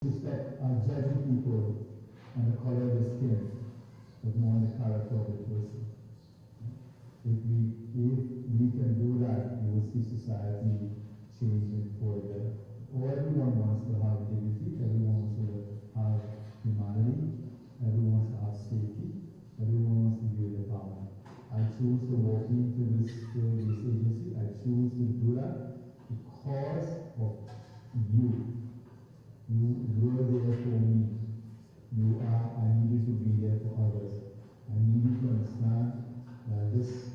Respect are judging people on the color of their skin, but more on the character of the person. If we can do that, you will see society changing for the better. Everyone wants to have dignity, everyone wants to have humanity, everyone wants to have safety, everyone wants to be with their family. I choose to walk into this agency, I choose to do that because of you. You were there for me. I needed to be there for others. I needed to understand that this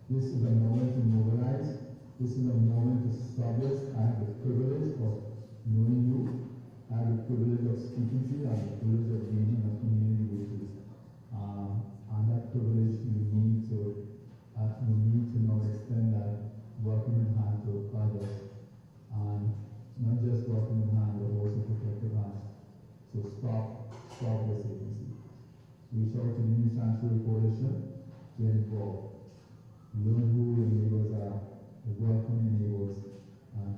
is a moment to mobilize. This is a moment to stop this. I have the privilege of knowing you. I have the privilege of speaking to you. I have the privilege of being in a community with you. And that privilege you need to now extend that welcoming hand to others. And not just welcoming hand, but also protective hands. So stop this agency. Reach out to the New Sanctuary Coalition, get involved. Learn who your neighbors are, welcome your neighbors,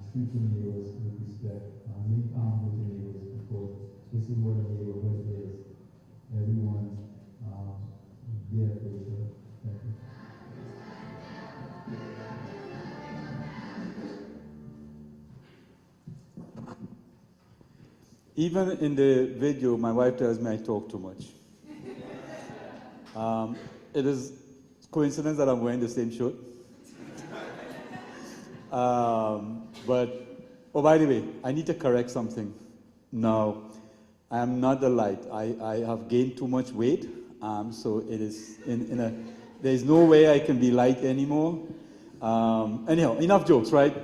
treat your neighbors with respect, link arms with your neighbors, because this is what a neighborhood is. Everyone's there for each other. Thank you. Even in the video, my wife tells me I talk too much. It is coincidence that I'm wearing the same shirt. But, oh, by the way, I need to correct something. No, I am not the light. I have gained too much weight, so it is there is no way I can be light anymore. Anyhow, enough jokes, right?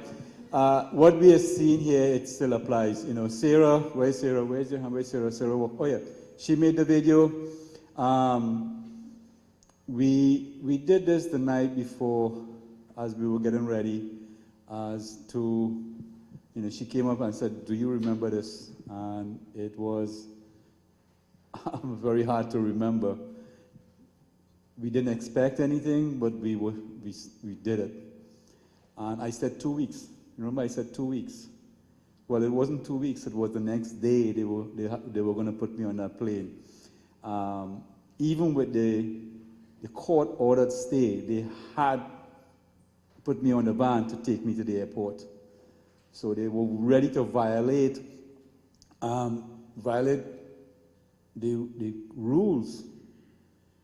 What we are seeing here, it still applies. You know, Sarah, where's Sarah? Where's Sarah? Sarah, oh yeah, she made the video. We did this the night before, as we were getting ready, as to, you know, she came up and said, "Do you remember this?" And it was very hard to remember. We didn't expect anything, but we did it. And I said 2 weeks. Remember, I said 2 weeks. Well, it wasn't 2 weeks. It was the next day they were going to put me on that plane. Even with the court-ordered stay, they had put me on the van to take me to the airport. So they were ready to violate the rules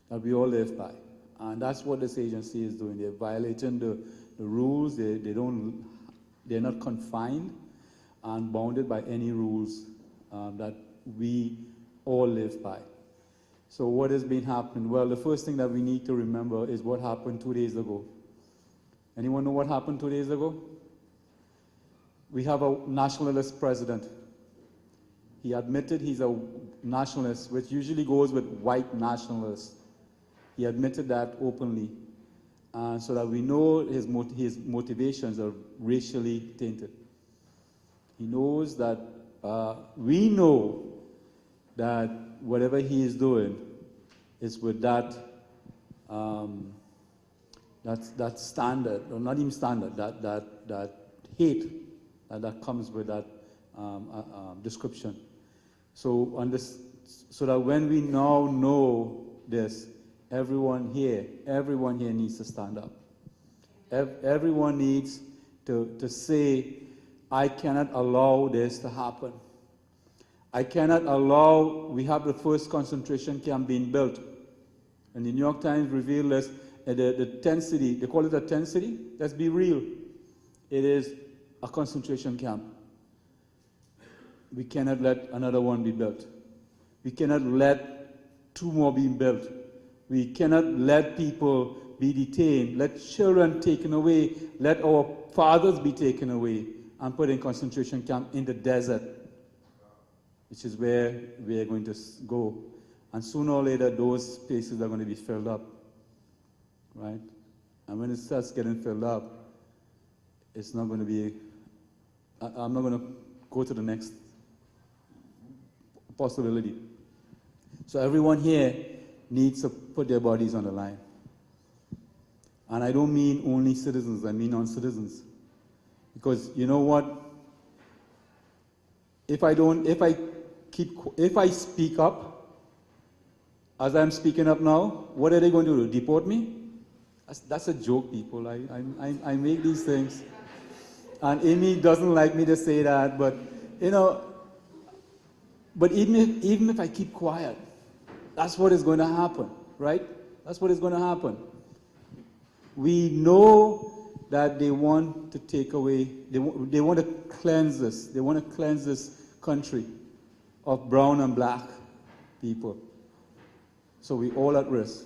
that we all live by. And that's what this agency is doing. They're violating the rules. They're not confined and bounded by any rules that we all live by. So what has been happening? Well, the first thing that we need to remember is what happened 2 days ago. Anyone know what happened 2 days ago? We have a nationalist president. He admitted he's a nationalist, which usually goes with white nationalists. He admitted that openly, so that we know his motivations are racially tainted. He knows that, we know that whatever he is doing is with that standard, or not even standard, that hate that comes with that description. So that when we now know this, everyone here needs to stand up. Everyone needs to say, I cannot allow this to happen. I cannot allow, we have the first concentration camp being built. And the New York Times revealed this, the tent city, they call it a tent city? Let's be real. It is a concentration camp. We cannot let another one be built. We cannot let 2 more be built. We cannot let people be detained, let children taken away, let our fathers be taken away and put in concentration camp in the desert, which is where we are going to go. And sooner or later, those places are going to be filled up, right? And when it starts getting filled up, it's not going to be, I'm not going to go to the next possibility. So everyone here needs to put their bodies on the line. And I don't mean only citizens, I mean non-citizens. Because you know what? if I speak up, as I'm speaking up now, what are they going to do? Deport me? That's a joke, people. I make these things. And Amy doesn't like me to say that, but, you know, but even if I keep quiet, that's what is going to happen, right? That's what is going to happen. We know that they want to take away, they want to cleanse us. They want to cleanse this country of brown and black people. So we're all at risk.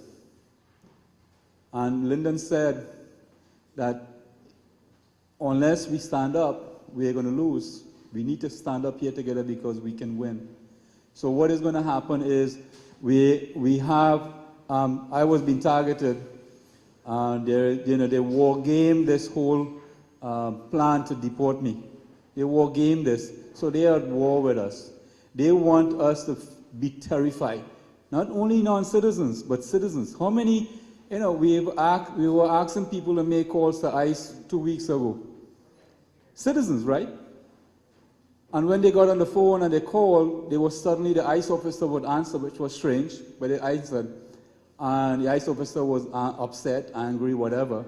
And Lyndon said that unless we stand up, we're going to lose. We need to stand up here together because we can win. So what is going to happen is we have, I was being targeted. They war game this whole plan to deport me. They war game this. So they are at war with us. They want us to be terrified. Not only non-citizens, but citizens. How many, you know, we were asking people to make calls to ICE 2 weeks ago. Citizens, right? And when they got on the phone and they called, they were suddenly, the ICE officer would answer, which was strange, but they answered. And the ICE officer was upset, angry, whatever.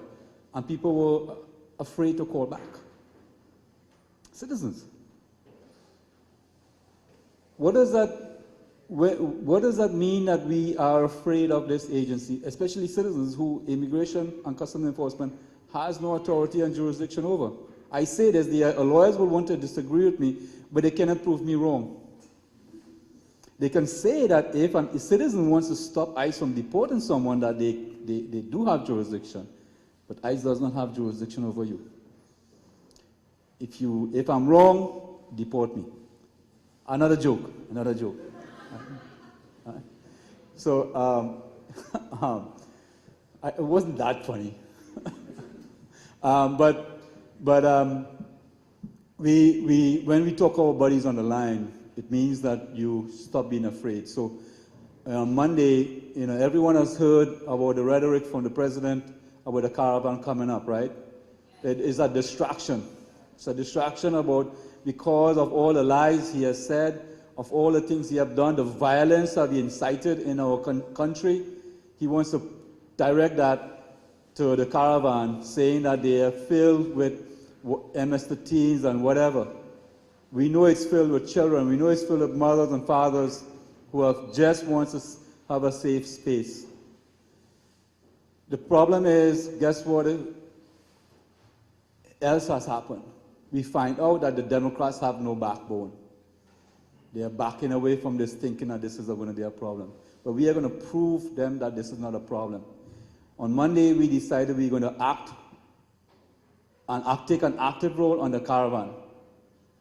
And people were afraid to call back. Citizens. What does that mean that we are afraid of this agency, especially citizens who Immigration and Customs Enforcement has no authority and jurisdiction over? I say this, the lawyers will want to disagree with me, but they cannot prove me wrong. They can say that if a citizen wants to stop ICE from deporting someone, that they do have jurisdiction, but ICE does not have jurisdiction over you. If I'm wrong, deport me. Another joke. So it wasn't that funny. But when we talk our bodies on the line, it means that you stop being afraid. So on Monday, you know, everyone has heard about the rhetoric from the president about the caravan coming up, right? It is a distraction. It's a distraction about, because of all the lies he has said, of all the things he has done, the violence that he incited in our country, he wants to direct that to the caravan, saying that they are filled with MS-13s and whatever. We know it's filled with children. We know it's filled with mothers and fathers who have just want to have a safe space. The problem is, guess what else has happened? We find out that the Democrats have no backbone. They are backing away from this, thinking that this is going to be a problem. But we are going to prove them that this is not a problem. On Monday, we decided we're going to act and take an active role on the caravan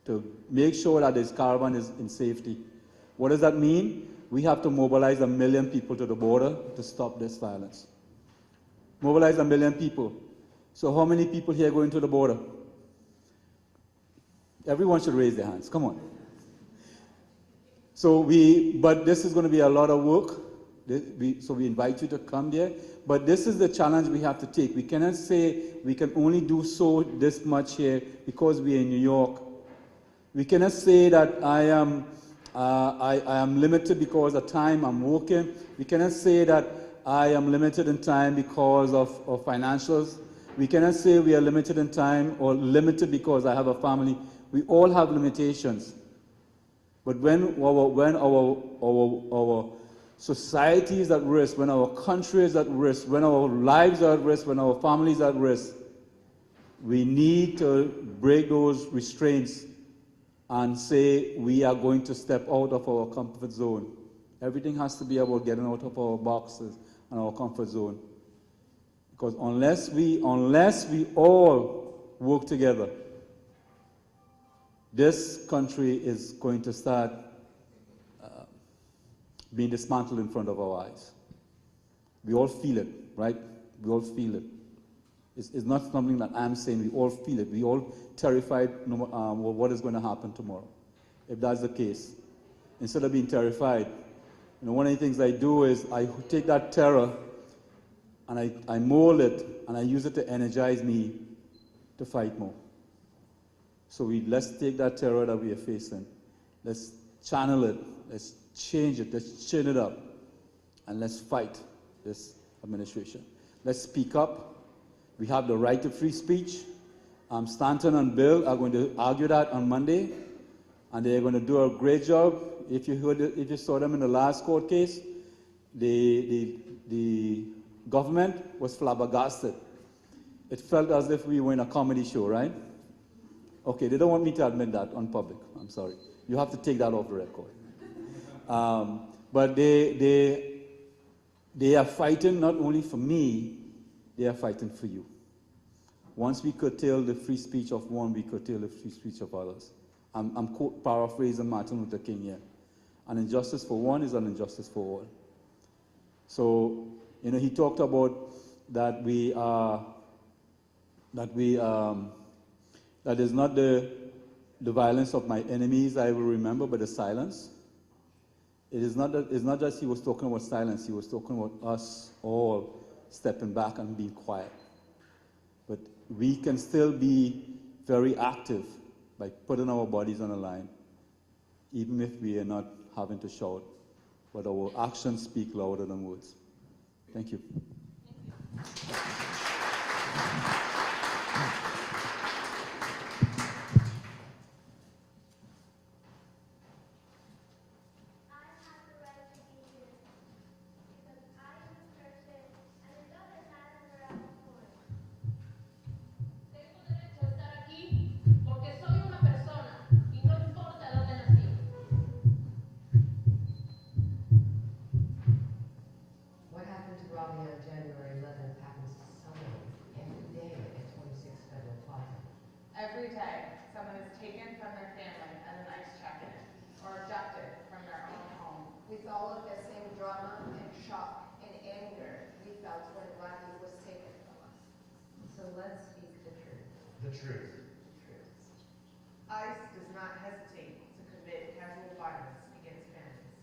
to make sure that this caravan is in safety. What does that mean? We have to mobilize 1 million people to the border to stop this violence. Mobilize 1 million people. So how many people here going to the border? Everyone should raise their hands. Come on. But this is going to be a lot of work. So we invite you to come there. But this is the challenge we have to take. We cannot say we can only do so this much here because we are in New York. We cannot say that I am limited because of time I'm working. We cannot say that I am limited in time because of financials. We cannot say we are limited in time or limited because I have a family. We all have limitations. But when our society is at risk, when our country is at risk, when our lives are at risk, when our families are at risk, we need to break those restraints and say we are going to step out of our comfort zone. Everything has to be about getting out of our boxes and our comfort zone. Because unless we all work together, this country is going to start being dismantled in front of our eyes. We all feel it, right? We all feel it. It's not something that I'm saying. We all feel it. We all terrified what is going to happen tomorrow. If that's the case, instead of being terrified, you know, one of the things I do is I take that terror and I mold it and I use it to energize me to fight more. So let's take that terror that we are facing Let's channel it. Let's change it. Let's chin it up. And let's fight this administration. Let's speak up. We have the right to free speech. Stanton and Bill are going to argue that on Monday, and they're going to do a great job. If you saw them in the last court case, the government was flabbergasted. It felt as if we were in a comedy show, right? Okay, they don't want me to admit that on public. I'm sorry. You have to take that off the record. But they are fighting not only for me, they are fighting for you. Once we curtail the free speech of one, we curtail the free speech of others. I'm paraphrasing Martin Luther King here. An injustice for one is an injustice for all. So, he talked about that that is not the violence of my enemies I will remember, but the silence. It's not just he was talking about silence, he was talking about us all stepping back and being quiet. But we can still be very active by putting our bodies on the line, even if we are not having to shout, but our actions speak louder than words. Thank you. What happened to Ravi on January 11th happens to someone every day at 26 Federal Plaza. Every day, someone is taken from their family at an ICE check-in or abducted from their own home. With all of the same drama and shock and anger we felt when Ravi was taken from us. So let's speak the truth. The truth. ICE does not hesitate to commit casual violence against families.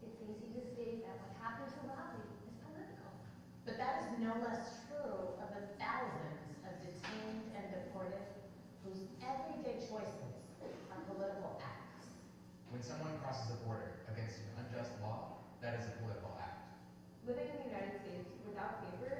It's easy to state that what happened to Ravi is political. But that is no less true of the thousands of detained and deported whose everyday choices are political acts. When someone crosses a border against an unjust law, that is a political act. Living in the United States without papers